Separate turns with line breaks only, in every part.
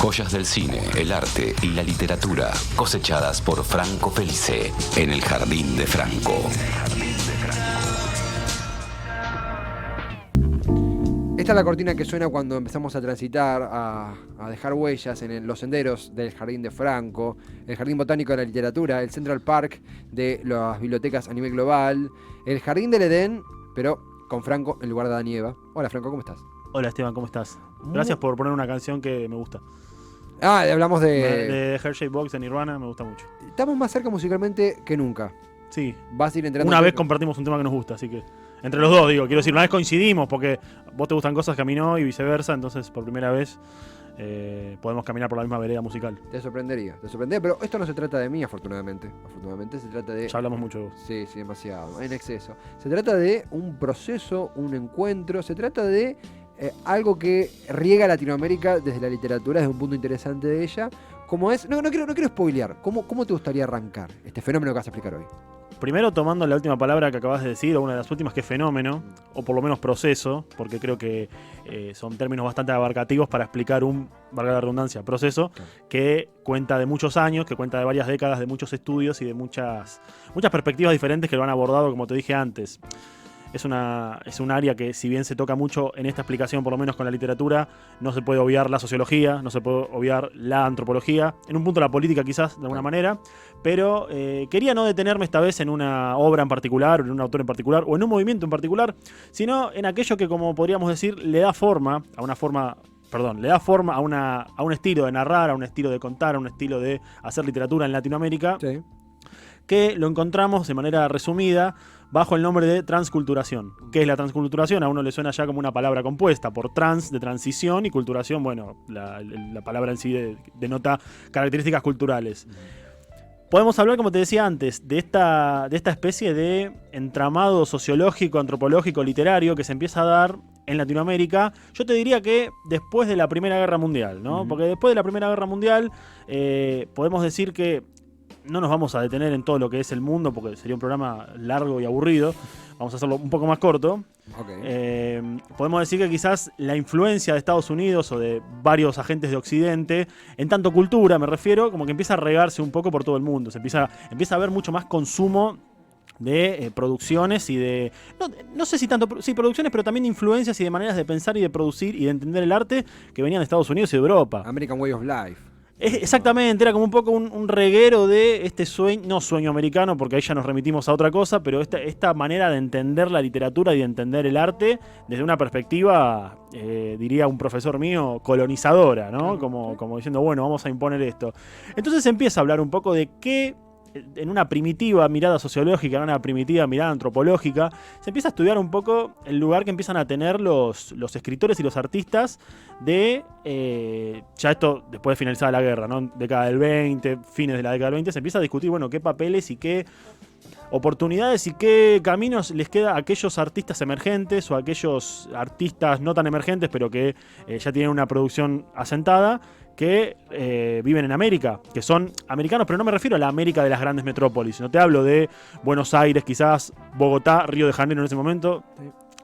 joyas del cine, el arte y la literatura cosechadas por Franco Felice en el Jardín de Franco.
Esta es la cortina que suena cuando empezamos a transitar, a dejar huellas en los senderos del Jardín de Franco, el Jardín Botánico de la Literatura, el Central Park de las bibliotecas a nivel global, el Jardín del Edén, pero con Franco en lugar de Adán y Eva. Hola Franco, ¿cómo estás?
Hola Esteban, ¿cómo estás? Gracias por poner una canción que me gusta.
Hablamos
De Hershey Box de Nirvana, me gusta mucho.
Estamos más cerca musicalmente que nunca.
Sí.
Vas a ir entrando.
Una vez compartimos un tema que nos gusta, así que... Entre los dos, quiero decir, una vez coincidimos, porque vos te gustan cosas que a mí no y viceversa, entonces por primera vez podemos caminar por la misma vereda musical.
Te sorprendería, pero esto no se trata de mí, afortunadamente. Afortunadamente se trata de...
Ya hablamos mucho de vos.
Sí, demasiado, en exceso. Se trata de un proceso, un encuentro, se trata de algo que riega Latinoamérica desde la literatura, desde un punto interesante de ella, como es... No quiero spoilear, ¿cómo te gustaría arrancar este fenómeno que vas a explicar hoy?
Primero tomando la última palabra que acabas de decir, o una de las últimas, que es fenómeno, o por lo menos proceso, porque creo que son términos bastante abarcativos para explicar valga la redundancia, proceso, claro, que cuenta de muchos años, que cuenta de varias décadas, de muchos estudios y de muchas perspectivas diferentes que lo han abordado, como te dije antes. Es un área que, si bien se toca mucho en esta explicación, por lo menos con la literatura, no se puede obviar la sociología, no se puede obviar la antropología, en un punto la política quizás, de alguna manera, pero quería no detenerme esta vez en una obra en particular, o en un autor en particular, o en un movimiento en particular, sino en aquello que, como podríamos decir, le da forma a un estilo de narrar, a un estilo de contar, a un estilo de hacer literatura en Latinoamérica, sí, que lo encontramos de manera resumida bajo el nombre de transculturación. ¿Qué es la transculturación? A uno le suena ya como una palabra compuesta por trans, de transición, y culturación, bueno, la palabra en sí denota características culturales. Podemos hablar, como te decía antes, de esta especie de entramado sociológico, antropológico, literario que se empieza a dar en Latinoamérica. Yo te diría que después de la Primera Guerra Mundial, ¿no? Porque después de la Primera Guerra Mundial podemos decir que no nos vamos a detener en todo lo que es el mundo, porque sería un programa largo y aburrido. Vamos a hacerlo un poco más corto. Okay. Podemos decir que quizás la influencia de Estados Unidos o de varios agentes de Occidente, en tanto cultura me refiero, como que empieza a regarse un poco por todo el mundo. Se empieza a haber mucho más consumo de producciones y de... No sé si tanto... Sí, producciones, pero también de influencias y de maneras de pensar y de producir y de entender el arte que venían de Estados Unidos y de Europa.
American Way of Life.
Exactamente, era como un poco un reguero de este sueño, no sueño americano, porque ahí ya nos remitimos a otra cosa, pero esta manera de entender la literatura y de entender el arte desde una perspectiva, diría un profesor mío, colonizadora, ¿no? Como diciendo, bueno, vamos a imponer esto. Entonces se empieza a hablar un poco de qué, en una primitiva mirada sociológica, en una primitiva mirada antropológica, se empieza a estudiar un poco el lugar que empiezan a tener los escritores y los artistas de, ya esto después de finalizar la guerra, ¿no? Década del 20, fines de la década del 20, se empieza a discutir, bueno, qué papeles y qué oportunidades y qué caminos les queda a aquellos artistas emergentes o a aquellos artistas no tan emergentes, pero que ya tienen una producción asentada, que viven en América, que son americanos, pero no me refiero a la América de las grandes metrópolis, no te hablo de Buenos Aires, quizás Bogotá, Río de Janeiro en ese momento,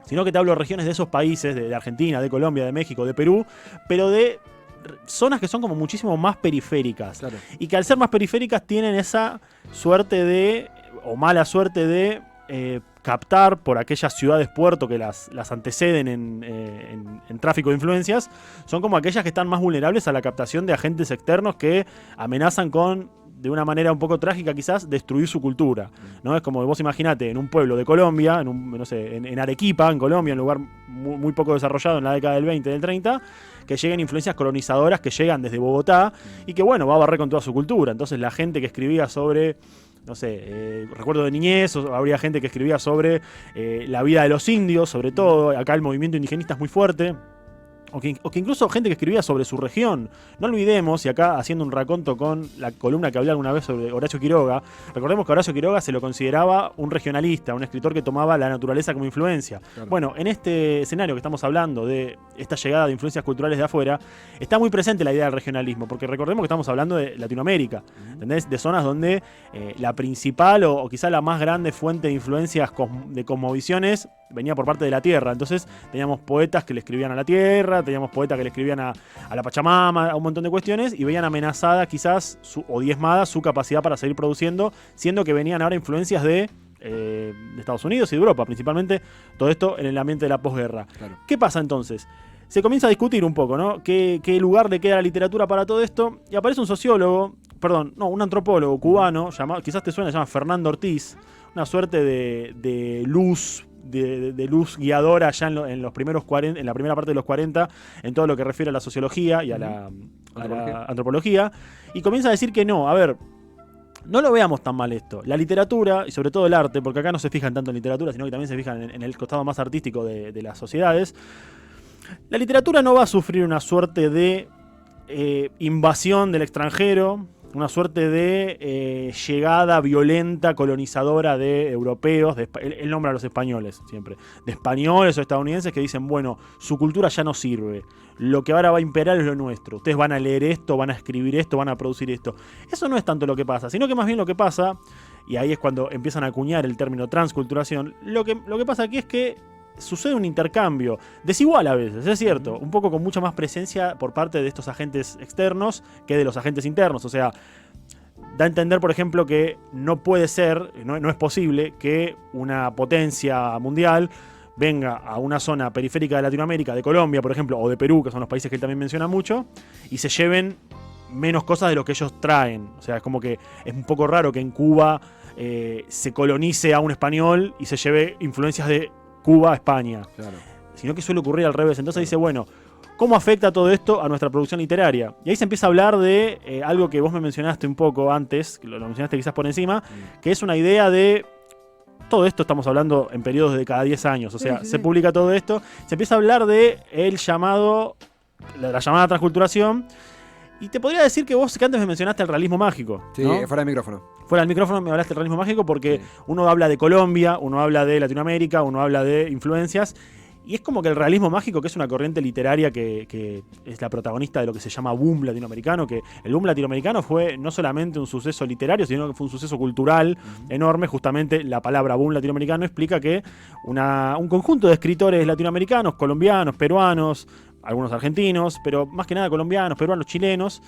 sino que te hablo de regiones de esos países, de Argentina, de Colombia, de México, de Perú, pero de zonas que son como muchísimo más periféricas, claro, y que al ser más periféricas tienen esa suerte de, o mala suerte de captar por aquellas ciudades puerto que las anteceden en tráfico de influencias, son como aquellas que están más vulnerables a la captación de agentes externos que amenazan con, de una manera un poco trágica quizás, destruir su cultura, ¿no? Es como vos imaginate en un pueblo de Colombia, en Arequipa, en Colombia, un lugar muy poco desarrollado en la década del 20, del 30, que lleguen influencias colonizadoras que llegan desde Bogotá y que, bueno, va a barrer con toda su cultura. Entonces la gente que escribía sobre... recuerdo de niñez, o habría gente que escribía sobre la vida de los indios, sobre todo. Acá el movimiento indigenista es muy fuerte. O que incluso gente que escribía sobre su región. No olvidemos, y acá haciendo un raconto con la columna que hablé alguna vez sobre Horacio Quiroga, recordemos que Horacio Quiroga se lo consideraba un regionalista, un escritor que tomaba la naturaleza como influencia. Claro. Bueno, en este escenario que estamos hablando de esta llegada de influencias culturales de afuera, está muy presente la idea del regionalismo, porque recordemos que estamos hablando de Latinoamérica, ¿entendés? De zonas donde la principal o quizá la más grande fuente de influencias de cosmovisiones venía por parte de la tierra. Entonces teníamos poetas que le escribían a la tierra, teníamos poetas que le escribían a la Pachamama, a un montón de cuestiones, y veían amenazada quizás o diezmada su capacidad para seguir produciendo, siendo que venían ahora influencias de Estados Unidos y de Europa, principalmente todo esto en el ambiente de la posguerra. Claro. ¿Qué pasa entonces? Se comienza a discutir un poco, ¿no? ¿Qué lugar le queda a la literatura para todo esto? Y aparece un antropólogo cubano, quizás te suena, se llama Fernando Ortiz, una suerte de luz, de luz guiadora ya en los primeros 40, en la primera parte de los 40, en todo lo que refiere a la sociología y a la antropología, y comienza a decir que no, a ver, no lo veamos tan mal esto. La literatura, y sobre todo el arte, porque acá no se fijan tanto en literatura, sino que también se fijan en el costado más artístico de las sociedades. La literatura no va a sufrir una suerte de invasión del extranjero, una suerte de llegada violenta, colonizadora de europeos. Él nombra a los españoles siempre. De españoles o estadounidenses que dicen, bueno, su cultura ya no sirve. Lo que ahora va a imperar es lo nuestro. Ustedes van a leer esto, van a escribir esto, van a producir esto. Eso no es tanto lo que pasa, sino que más bien lo que pasa, y ahí es cuando empiezan a acuñar el término transculturación, lo que pasa aquí es que sucede un intercambio, desigual a veces, es cierto, un poco con mucha más presencia por parte de estos agentes externos que de los agentes internos. O sea, da a entender, por ejemplo, que no puede ser, no es posible que una potencia mundial venga a una zona periférica de Latinoamérica, de Colombia, por ejemplo, o de Perú, que son los países que él también menciona mucho, y se lleven menos cosas de lo que ellos traen. O sea, es como que es un poco raro que en Cuba se colonice a un español y se lleve influencias de Cuba a España. Claro. Sino que suele ocurrir al revés. Entonces dice, bueno, ¿cómo afecta todo esto a nuestra producción literaria? Y ahí se empieza a hablar de algo que vos me mencionaste un poco antes, que lo mencionaste quizás por encima, que es una idea de... Todo esto estamos hablando en periodos de cada 10 años. O sea, se publica todo esto, se empieza a hablar de la llamada transculturación. Y te podría decir que vos que antes me mencionaste el realismo mágico.
Sí,
¿no?
fuera del micrófono.
Fuera del micrófono me hablaste del realismo mágico porque uno habla de Colombia, uno habla de Latinoamérica, uno habla de influencias. Y es como que el realismo mágico, que es una corriente literaria que es la protagonista de lo que se llama boom latinoamericano, que el boom latinoamericano fue no solamente un suceso literario, sino que fue un suceso cultural enorme. Justamente la palabra boom latinoamericano explica que un conjunto de escritores latinoamericanos, colombianos, peruanos, algunos argentinos, pero más que nada colombianos, peruanos, chilenos,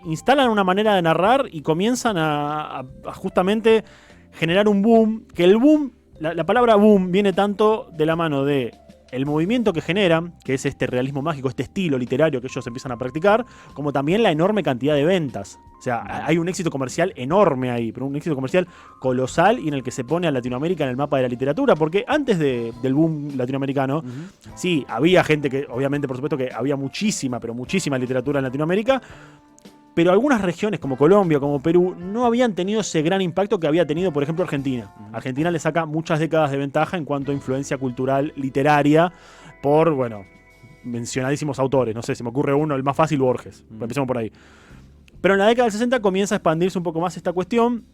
instalan una manera de narrar y comienzan a justamente generar un boom, que el boom, la palabra boom viene tanto de la mano de el movimiento que generan, que es este realismo mágico, este estilo literario que ellos empiezan a practicar, como también la enorme cantidad de ventas. O sea, hay un éxito comercial enorme ahí, pero un éxito comercial colosal y en el que se pone a Latinoamérica en el mapa de la literatura, porque antes del boom latinoamericano, sí, había gente que, obviamente, por supuesto que había muchísima, pero muchísima literatura en Latinoamérica, pero algunas regiones como Colombia, como Perú, no habían tenido ese gran impacto que había tenido, por ejemplo, Argentina. Argentina le saca muchas décadas de ventaja en cuanto a influencia cultural literaria por, bueno, mencionadísimos autores. No sé, se me ocurre uno, el más fácil, Borges. Empecemos por ahí. Pero en la década del 60 comienza a expandirse un poco más esta cuestión.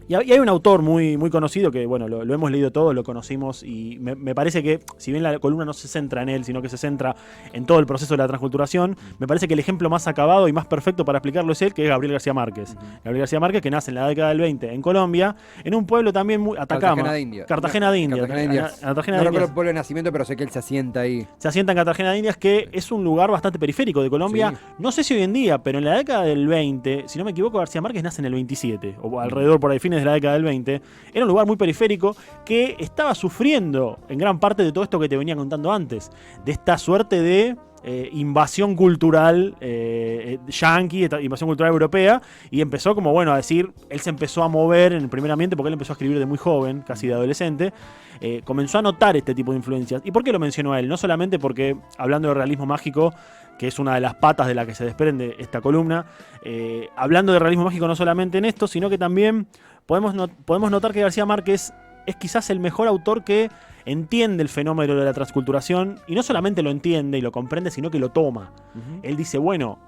Y hay un autor muy, muy conocido que, bueno, lo hemos leído todos, lo conocimos y me parece que, si bien la columna no se centra en él, sino que se centra en todo el proceso de la transculturación, me parece que el ejemplo más acabado y más perfecto para explicarlo es él, que es Gabriel García Márquez. Gabriel García Márquez, que nace en la década del 20 en Colombia, en un pueblo también muy... Atacama. Cartagena de Indias.
No recuerdo el pueblo de nacimiento, pero sé que él se asienta ahí.
Se asienta en Cartagena de Indias, que es un lugar bastante periférico de Colombia. Sí. No sé si hoy en día, pero en la década del 20, si no me equivoco, García Márquez nace en el 27, o alrededor por ahí, fines de la década del 20. Era un lugar muy periférico que estaba sufriendo en gran parte de todo esto que te venía contando antes, de esta suerte de invasión cultural yanqui, invasión cultural europea, y empezó como, bueno, a decir, él se empezó a mover en el primer ambiente porque él empezó a escribir de muy joven, casi de adolescente, comenzó a notar este tipo de influencias. ¿Y por qué lo mencionó a él? No solamente porque, hablando de realismo mágico, que es una de las patas de la que se desprende esta columna, hablando de realismo mágico no solamente en esto, sino que también podemos notar que García Márquez es quizás el mejor autor que entiende el fenómeno de la transculturación, y no solamente lo entiende y lo comprende, sino que lo toma. Él dice, bueno,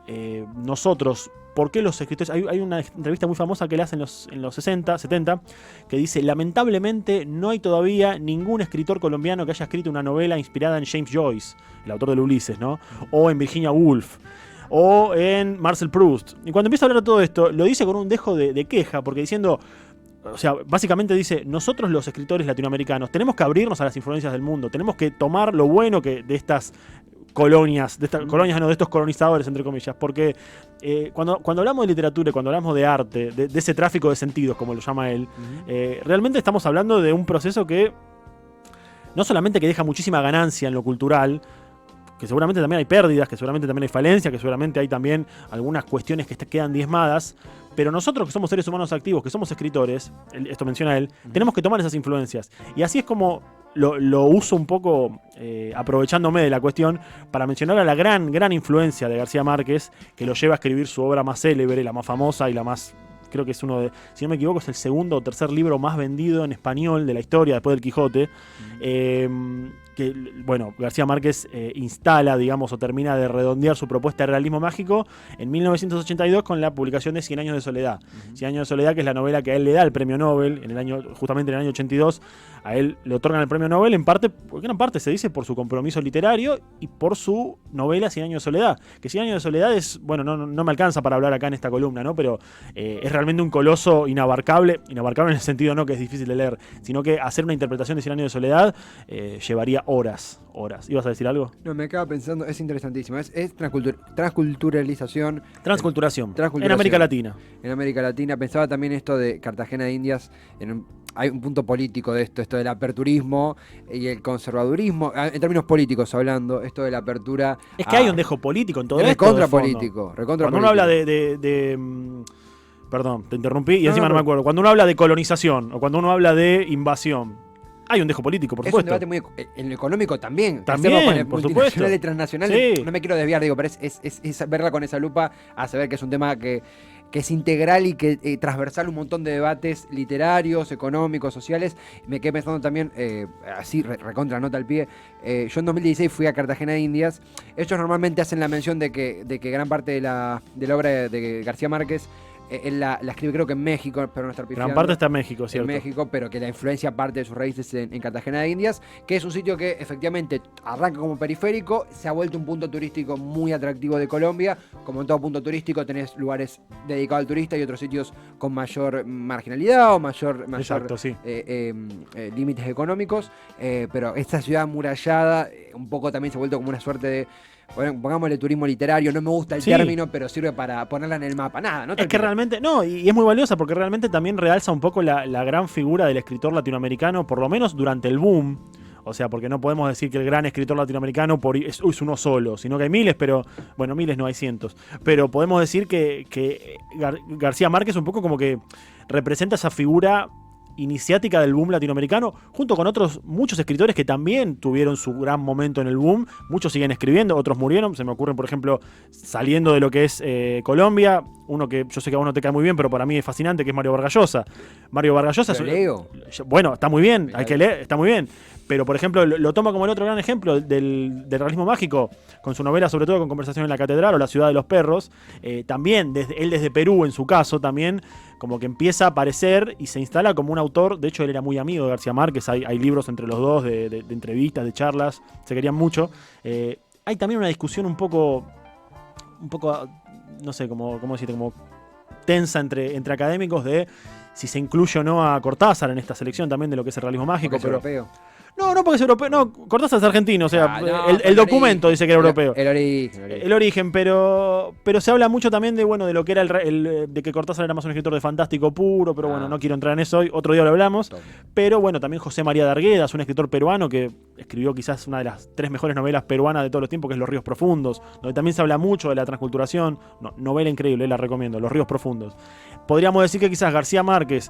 nosotros, ¿por qué los escritores? Hay una entrevista muy famosa que le hacen en los 60, 70, que dice, lamentablemente no hay todavía ningún escritor colombiano que haya escrito una novela inspirada en James Joyce, el autor del Ulises, ¿no? O en Virginia Woolf, o en Marcel Proust. Y cuando empieza a hablar de todo esto, lo dice con un dejo de queja, porque diciendo, O sea, básicamente dice, nosotros los escritores latinoamericanos tenemos que abrirnos a las influencias del mundo, tenemos que tomar lo bueno de estas colonias, de estos colonizadores, entre comillas, porque cuando hablamos de literatura y cuando hablamos de arte, de ese tráfico de sentidos, como lo llama él, realmente estamos hablando de un proceso que no solamente que deja muchísima ganancia en lo cultural, que seguramente también hay pérdidas, que seguramente también hay falencias, que seguramente hay también algunas cuestiones que quedan diezmadas, pero nosotros que somos seres humanos activos, que somos escritores, esto menciona él, tenemos que tomar esas influencias. Y así es como lo uso un poco aprovechándome de la cuestión para mencionar a la gran influencia de García Márquez, que lo lleva a escribir su obra más célebre, la más famosa y la más... Creo que es uno de, si no me equivoco, es el segundo o tercer libro más vendido en español de la historia después del Quijote. Que, bueno, García Márquez instala, digamos, o termina de redondear su propuesta de realismo mágico en 1982 con la publicación de 100 años de soledad. 100 años de soledad, que es la novela que a él le da el premio Nobel, justamente en el año 82, a él le otorgan el premio Nobel, en gran parte se dice por su compromiso literario y por su novela 100 años de soledad. Que 100 años de soledad es, bueno, no me alcanza para hablar acá en esta columna, ¿no? Pero es realmente un coloso inabarcable en el sentido no que es difícil de leer, sino que hacer una interpretación de 100 años de soledad llevaría horas. ¿Ibas a decir algo?
No, me acaba pensando, es interesantísimo. Es transculturalización.
Transculturación. En América Latina.
En América Latina. Pensaba también esto de Cartagena de Indias. Hay un punto político de esto del aperturismo y el conservadurismo. En términos políticos hablando, esto de la apertura.
Es que hay un dejo político en todo esto.
Recontra político.
Cuando uno habla perdón, te interrumpí y encima no me acuerdo. Cuando uno habla de colonización o cuando uno habla de invasión, hay un dejo político, por supuesto.
Es un debate muy... En lo económico también.
También,
con el
por
multinacional
supuesto.
y transnacional.
Sí.
No me quiero desviar, digo, pero es verla con esa lupa a saber que es un tema que es integral y que transversal un montón de debates literarios, económicos, sociales. Me quedé pensando también, así, recontra nota al pie, yo en 2016 fui a Cartagena de Indias. Ellos normalmente hacen la mención de que gran parte de la obra de García Márquez él la escribe creo que en México, pero no estar pifiando.
Gran parte está en México, ¿cierto?
En México, pero que la influencia parte de sus raíces en Cartagena de Indias, que es un sitio que efectivamente arranca como periférico, se ha vuelto un punto turístico muy atractivo de Colombia. Como en todo punto turístico tenés lugares dedicados al turista y otros sitios con mayor marginalidad o mayor
Exacto, sí.
límites económicos, pero esta ciudad amurallada un poco también se ha vuelto como una suerte de... Bueno, pongámosle turismo literario, no me gusta el término, pero sirve para ponerla en el mapa. Nada, ¿no?
Es que realmente, y es muy valiosa porque realmente también realza un poco la gran figura del escritor latinoamericano, por lo menos durante el boom. O sea, porque no podemos decir que el gran escritor latinoamericano es uno solo, sino que hay miles, pero, bueno, miles no hay cientos. Pero podemos decir que García Márquez un poco como que representa esa figura iniciática del boom latinoamericano, junto con otros muchos escritores que también tuvieron su gran momento en el boom. Muchos siguen escribiendo, otros murieron. Se me ocurren, por ejemplo, saliendo de lo que es Colombia, uno que yo sé que a vos no te cae muy bien, pero para mí es fascinante, que es Mario Vargas Llosa. Mario Vargas Llosa bueno, está muy bien, hay que leer, está muy bien. Pero, por ejemplo, lo toma como el otro gran ejemplo del realismo mágico, con su novela, sobre todo con Conversación en la Catedral o La Ciudad de los Perros. También, él desde Perú, en su caso, también como que empieza a aparecer y se instala como un autor. De hecho, él era muy amigo de García Márquez, hay libros entre los dos, de entrevistas, de charlas, se querían mucho. Hay también una discusión un poco no sé, cómo decirte, como tensa entre académicos de si se incluye o no a Cortázar en esta selección también de lo que es el realismo mágico.
Pero europeo.
No, porque es europeo. No, Cortázar es argentino, o sea, el documento dice que era europeo. El origen, pero se habla mucho también de lo que era de que Cortázar era más un escritor de fantástico puro, pero bueno, no quiero entrar en eso hoy, otro día lo hablamos. Pero bueno, también José María de Arguedas, un escritor peruano que escribió quizás una de las 3 mejores novelas peruanas de todos los tiempos, que es Los Ríos Profundos, donde también se habla mucho de la transculturación. Novela increíble, la recomiendo, Los Ríos Profundos. Podríamos decir que quizás García Márquez,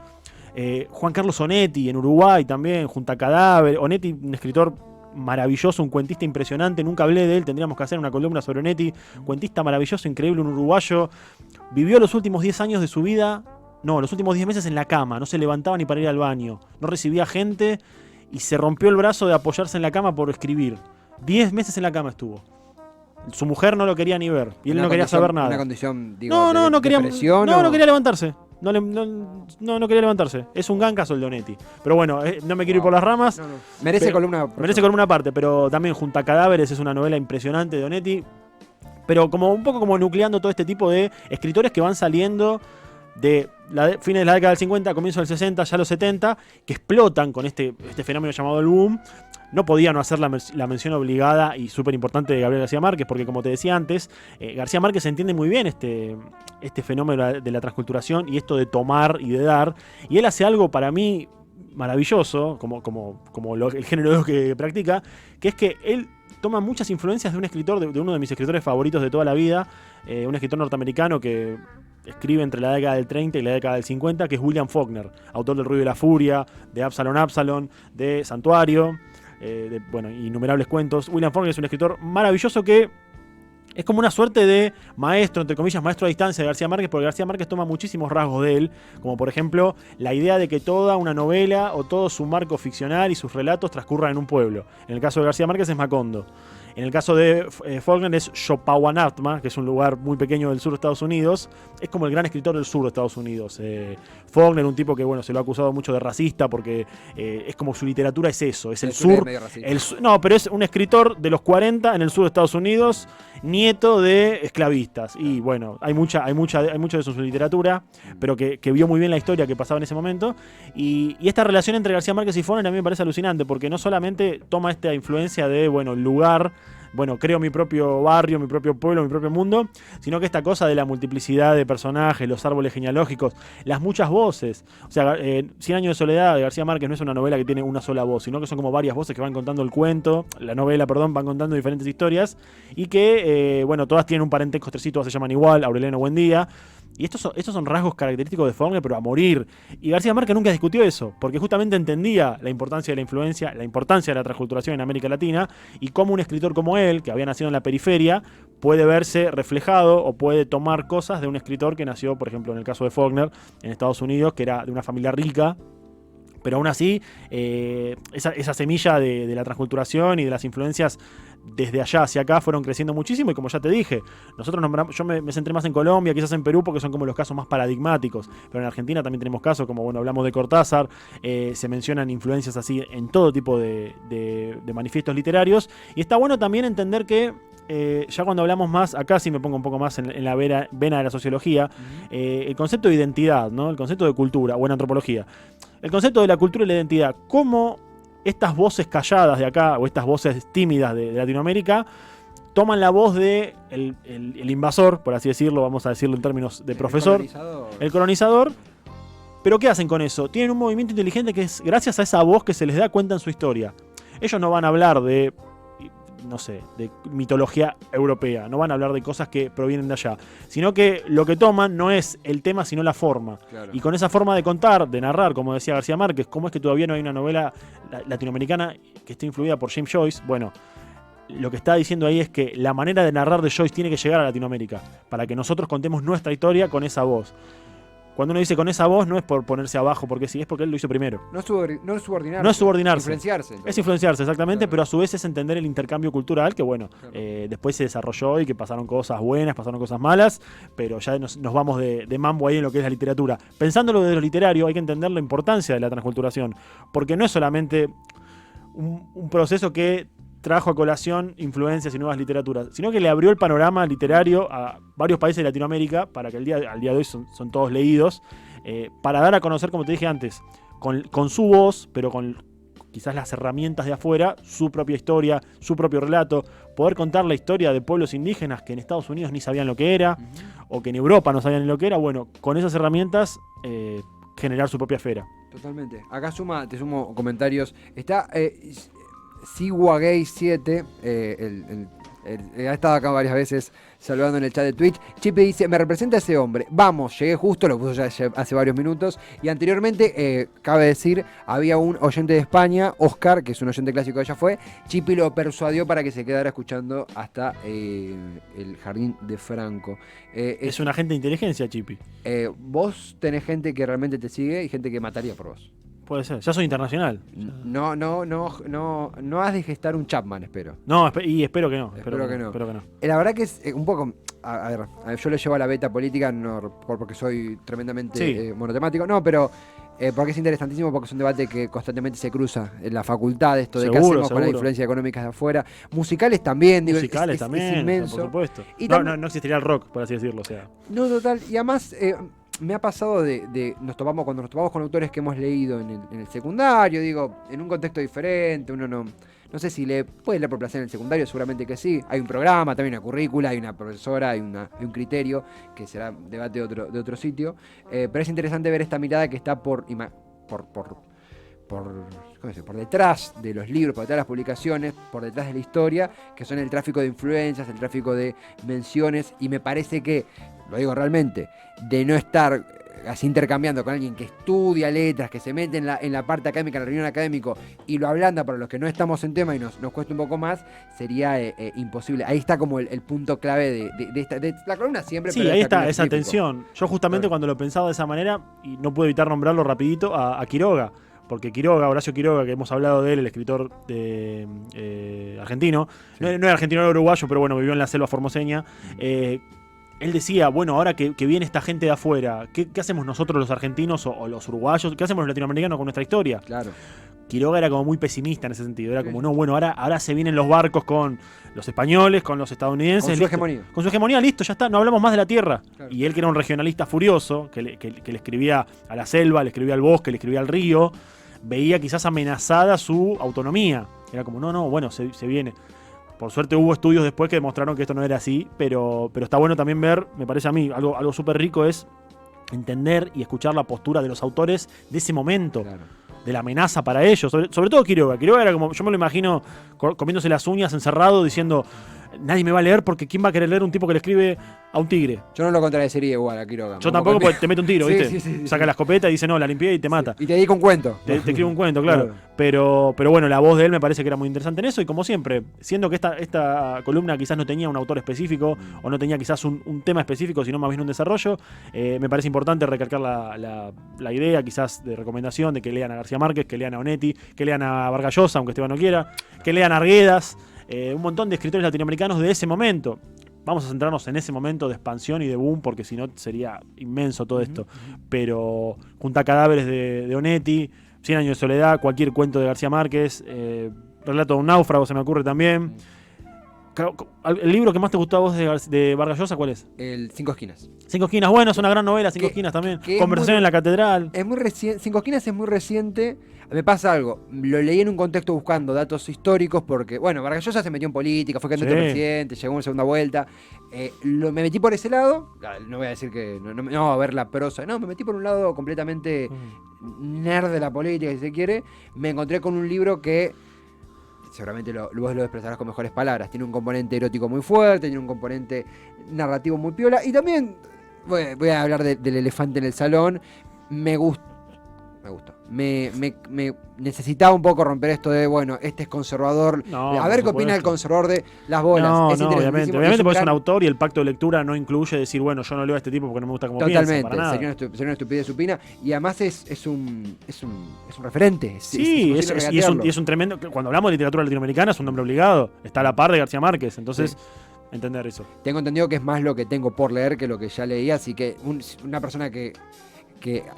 Juan Carlos Onetti en Uruguay también, junto a Cadáver. Onetti, un escritor maravilloso, un cuentista impresionante, nunca hablé de él, tendríamos que hacer una columna sobre Onetti. Cuentista maravilloso, increíble, un uruguayo. Vivió los últimos 10 años de su vida, los últimos 10 meses en la cama, no se levantaba ni para ir al baño, no recibía gente y se rompió el brazo de apoyarse en la cama por escribir. 10 meses en la cama estuvo. Su mujer no lo quería ni ver y él no quería saber nada.
Una condición,
no quería levantarse. No quería levantarse. Es un gran caso el de Onetti. Pero bueno, no me quiero ir por las ramas.
Merece columna.
Merece columna aparte, pero también junto a Cadáveres es una novela impresionante de Onetti. Pero un poco como nucleando todo este tipo de escritores que van saliendo de fines de la década del 50, comienzo del 60, ya los 70, que explotan con este fenómeno llamado el boom. No podía no hacer la mención obligada y súper importante de Gabriel García Márquez, porque como te decía antes, García Márquez entiende muy bien este fenómeno de la transculturación y esto de tomar y de dar, y él hace algo para mí maravilloso, como el género que practica, que es que él toma muchas influencias de un escritor, de uno de mis escritores favoritos de toda la vida, un escritor norteamericano que escribe entre la década del 30 y la década del 50, que es William Faulkner, autor del Ruido y la Furia, de Absalom, de Santuario, innumerables cuentos. William Faulkner es un escritor maravilloso que es como una suerte de maestro, entre comillas, maestro a distancia de García Márquez, porque García Márquez toma muchísimos rasgos de él, como por ejemplo la idea de que toda una novela o todo su marco ficcional y sus relatos transcurran en un pueblo. En el caso de García Márquez es Macondo. En el caso de Faulkner es Chopawanatma, que es un lugar muy pequeño del sur de Estados Unidos. Es como el gran escritor del sur de Estados Unidos. Faulkner, un tipo que se lo ha acusado mucho de racista porque es como su literatura es eso, es el sur. No, pero es un escritor de los 40 en el sur de Estados Unidos, nieto de esclavistas. Y bueno, hay mucho de eso en su literatura, pero que vio muy bien la historia que pasaba en ese momento. Y esta relación entre García Márquez y Faulkner a mí me parece alucinante, porque no solamente toma esta influencia de, el lugar, creo mi propio barrio, mi propio pueblo, mi propio mundo, sino que esta cosa de la multiplicidad de personajes, los árboles genealógicos, las muchas voces. O sea, 100 años de soledad de García Márquez no es una novela que tiene una sola voz, sino que son como varias voces que van contando la novela, van contando diferentes historias y que, todas tienen un parentesco, todas se llaman igual, Aureliano Buendía. Y estos son rasgos característicos de Faulkner, pero a morir. Y García Márquez nunca discutió eso, porque justamente entendía la importancia de la influencia, la importancia de la transculturación en América Latina, y cómo un escritor como él, que había nacido en la periferia, puede verse reflejado o puede tomar cosas de un escritor que nació, por ejemplo, en el caso de Faulkner, en Estados Unidos, que era de una familia rica. Pero aún así, esa semilla de la transculturación y de las influencias desde allá hacia acá fueron creciendo muchísimo, y como ya te dije, yo me centré más en Colombia, quizás en Perú, porque son como los casos más paradigmáticos, pero en Argentina también tenemos casos, como hablamos de Cortázar, se mencionan influencias así en todo tipo de manifiestos literarios, y está bueno también entender que ya cuando hablamos más, acá sí me pongo un poco más en la vena de la sociología, el concepto de identidad, ¿no? El concepto de cultura, o en antropología, el concepto de la cultura y la identidad, cómo estas voces calladas de acá, o estas voces tímidas de Latinoamérica, toman la voz de el invasor, por así decirlo, vamos a decirlo en términos de profesor, el colonizador. Pero ¿qué hacen con eso? Tienen un movimiento inteligente que es gracias a esa voz que se les da cuenta en su historia. Ellos no van a hablar de mitología europea, no van a hablar de cosas que provienen de allá, sino que lo que toman no es el tema, sino la forma. Claro. Y con esa forma de contar, de narrar, como decía García Márquez, cómo es que todavía no hay una novela latinoamericana que esté influida por James Joyce, lo que está diciendo ahí es que la manera de narrar de Joyce tiene que llegar a Latinoamérica, para que nosotros contemos nuestra historia con esa voz. Cuando uno dice con esa voz, no es por ponerse abajo, porque sí, es porque él lo hizo primero.
No es subordinarse.
No es subordinarse.
Influenciarse.
Es influenciarse, exactamente,
claro.
Pero a su vez es entender el intercambio cultural, que claro. Después se desarrolló y que pasaron cosas buenas, pasaron cosas malas, pero ya nos vamos de mambo ahí en lo que es la literatura. Pensándolo desde lo literario, hay que entender la importancia de la transculturación, porque no es solamente un proceso que trajo a colación influencias y nuevas literaturas, sino que le abrió el panorama literario a varios países de Latinoamérica para que al día de hoy son todos leídos, para dar a conocer, como te dije antes, con su voz, pero con quizás las herramientas de afuera, su propia historia, su propio relato, poder contar la historia de pueblos indígenas que en Estados Unidos ni sabían lo que era, o que en Europa no sabían ni lo que era. Con esas herramientas generar su propia esfera.
Totalmente. Acá te sumo comentarios. Está Siwagay7, ha estado acá varias veces saludando en el chat de Twitch. Chipe dice, me representa ese hombre. Vamos, llegué justo, lo puso ya hace varios minutos. Y anteriormente, cabe decir, había un oyente de España, Oscar, que es un oyente clásico de allá fue. Chipe lo persuadió para que se quedara escuchando hasta el Jardín de Franco.
Es un agente de inteligencia, Chipi.
Vos tenés gente que realmente te sigue y gente que mataría por vos.
Puede ser, ya soy internacional.
No has de gestar un Chapman, espero.
No, espero que no.
Espero que no.
Espero que no.
La verdad que es un poco... A ver, yo lo llevo a la beta política no porque soy tremendamente monotemático. No, pero porque es interesantísimo, porque es un debate que constantemente se cruza en la facultad, esto de qué hacemos con las influencias económicas de afuera. Musicales también, digo, es inmenso.
Por supuesto.
Y
no existiría el rock, por así decirlo. O sea.
No, total. Y además... me ha pasado cuando nos topamos con autores que hemos leído en el secundario, digo, en un contexto diferente, uno no sé si puede leer por placer en el secundario, seguramente que sí. Hay un programa, también una currícula, hay una profesora, hay un criterio, que será debate de otro sitio. Pero es interesante ver esta mirada que está por detrás de los libros, por detrás de las publicaciones, por detrás de la historia, que son el tráfico de influencias, el tráfico de menciones, y me parece que, lo digo realmente, de no estar así intercambiando con alguien que estudia letras, que se mete en la parte académica, en la reunión académico, y lo ablanda para los que no estamos en tema y nos cuesta un poco más, sería imposible. Ahí está como el punto clave de la columna siempre.
Sí,
pero
ahí está,
columna
esa
típico.
tensión. Yo justamente cuando lo pensaba de esa manera, y no puedo evitar nombrarlo rapidito, a Quiroga. Porque Quiroga, Horacio Quiroga, que hemos hablado de él, el escritor argentino, sí. No era argentino, era uruguayo, pero bueno, vivió en la selva formoseña. Él decía, bueno, ahora que viene esta gente de afuera, ¿qué hacemos nosotros los argentinos o los uruguayos? ¿Qué hacemos los latinoamericanos con nuestra historia?
Claro.
Quiroga era como muy pesimista en ese sentido. Era como, no, bueno, ahora se vienen los barcos con los españoles, con los estadounidenses.
Con su hegemonía.
Con su hegemonía, listo, ya está, no hablamos más de la tierra.
Claro.
Y él, que era un regionalista furioso, que le escribía a la selva, le escribía al bosque, le escribía al río, veía quizás amenazada su autonomía. Era como, no, bueno, se viene. Por suerte hubo estudios después que demostraron que esto no era así, pero está bueno también ver, me parece a mí, algo súper rico es entender y escuchar la postura de los autores de ese momento, claro, de la amenaza para ellos, sobre todo Quiroga. Quiroga era como, yo me lo imagino comiéndose las uñas, encerrado, diciendo, nadie me va a leer porque ¿quién va a querer leer un tipo que le escribe a un tigre?
Yo no lo contradecería igual a Quiroga.
Yo tampoco, porque te mete un tiro, ¿viste?
Sí,
saca la escopeta y dice, no, la limpié y te mata.
Y te dedica un cuento.
Te escribe un cuento, claro. Pero bueno, la voz de él me parece que era muy interesante en eso, y como siempre, siendo que esta columna quizás no tenía un autor específico, o no tenía quizás un tema específico, sino más bien un desarrollo, me parece importante recalcar la idea quizás de recomendación de que lean a García Márquez, que lean a Onetti, que lean a Vargas Llosa, aunque Esteban no quiera, que lean a Arguedas, un montón de escritores latinoamericanos de ese momento. Vamos a centrarnos en ese momento de expansión y de boom, porque si no sería inmenso todo esto. Pero Junta Cadáveres de Onetti, 100 años de soledad, cualquier cuento de García Márquez, Relato de un náufrago se me ocurre también. ¿El libro que más te gustó a vos de Vargas Llosa cuál es?
El Cinco Esquinas.
Cinco Esquinas, bueno, es una gran novela, Cinco Esquinas también. Conversación en la catedral.
Es muy reciente, Cinco Esquinas es muy reciente. Me pasa algo, lo leí en un contexto buscando datos históricos porque, bueno, Vargas Llosa se metió en política, fue candidato a presidente, llegó en segunda vuelta. Me metí por ese lado, no voy a decir que no a ver la prosa, no, me metí por un lado completamente nerd de la política, si se quiere. Me encontré con un libro que seguramente vos lo expresarás con mejores palabras. Tiene un componente erótico muy fuerte, tiene un componente narrativo muy piola. Y también voy a hablar del elefante en el salón. Me gustó. Me necesitaba un poco romper esto de, bueno, este es conservador. A ver qué opina el conservador de las bolas.
No, obviamente porque es un autor y el pacto de lectura no incluye decir, bueno, yo no leo a este tipo porque no me gusta cómo piensa.
Totalmente, sería una estupidez supina. Y además es un referente.
Sí, es un tremendo. Cuando hablamos de literatura latinoamericana es un nombre obligado. Está a la par de García Márquez. Entonces, entender eso.
Tengo entendido que es más lo que tengo por leer que lo que ya leí. Así que una persona que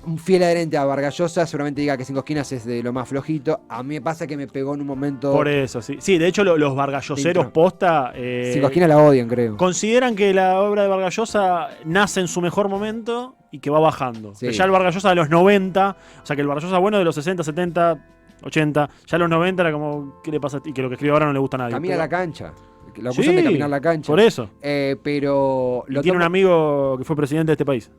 un fiel adherente a Vargas Llosa seguramente diga que Cinco Esquinas es de lo más flojito. A mí me pasa que me pegó en un momento.
Por eso, sí. Sí, de hecho los vargalloseros posta.
Cinco Esquinas la odian, creo.
Consideran que la obra de Vargas Llosa nace en su mejor momento y que va bajando. Sí. Que ya el Vargas Llosa de los 90, o sea que el Vargas Llosa bueno de los 60, 70, 80, ya los 90 era como, ¿qué le pasa a ti? Que lo que escribe ahora no le gusta a nadie.
Camina la cancha. La acusan de caminar la cancha.
Por eso.
Pero
tiene un amigo que fue presidente de este país.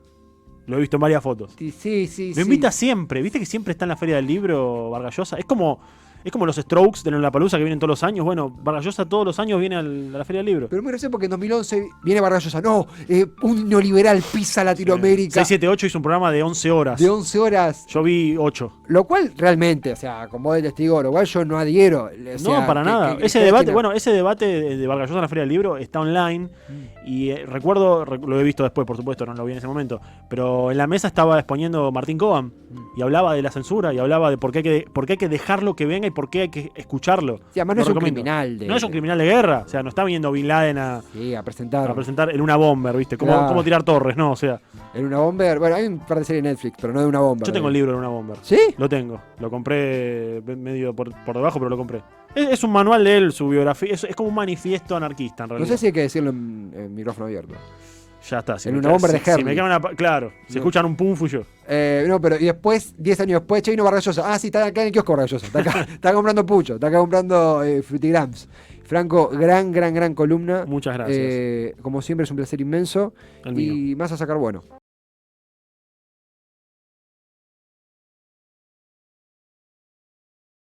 Lo he visto en varias fotos.
Sí.
Lo invita siempre. ¿Viste que siempre está en la Feria del Libro Vargas Llosa? Es como los Strokes de Lollapalooza que vienen todos los años. Bueno, Vargas Llosa todos los años viene a la Feria del Libro.
Pero muy recién porque en 2011 viene Vargas Llosa. No, un neoliberal pisa Latinoamérica.
678 hizo un programa de 11 horas.
De 11 horas.
Yo vi 8.
Lo cual realmente, o sea, como de testigo, lo cual yo no adhiero.
No, para nada. Ese debate de Vargas Llosa en la Feria del Libro está online. Y recuerdo, lo he visto después, por supuesto, no lo vi en ese momento. Pero en la mesa estaba exponiendo Martín Cobham. Y hablaba de la censura y hablaba de por qué hay que dejarlo que venga y por qué hay que escucharlo.
Sí, además no es un criminal.
No es un criminal de guerra. O sea, no está viniendo Bin Laden a presentar en una bomber, ¿viste? Cómo tirar torres, ¿no? O sea.
En una bomber. Bueno, hay un par de series en Netflix, pero no de una bomber.
Yo tengo el libro de una bomber.
¿Sí?
Lo tengo. Lo compré medio por debajo, pero lo compré. Es un manual de él, su biografía. Es como un manifiesto anarquista, en realidad.
No sé si hay que decirlo en micrófono abierto.
Ya está. Si
En
me
una
cae-
bomber de
si me
Herley.
cae claro, si
No.
escuchan un pum, fui yo.
No, pero y después, 10 años después, che, vino Vargas Llosa. Ah, sí, está acá en el kiosco Vargas Llosa. Está acá, está comprando pucho, está acá comprando Frutigrams. Franco, gran columna.
Muchas gracias.
Como siempre, es un placer inmenso.
El mío.
Y más a sacar bueno.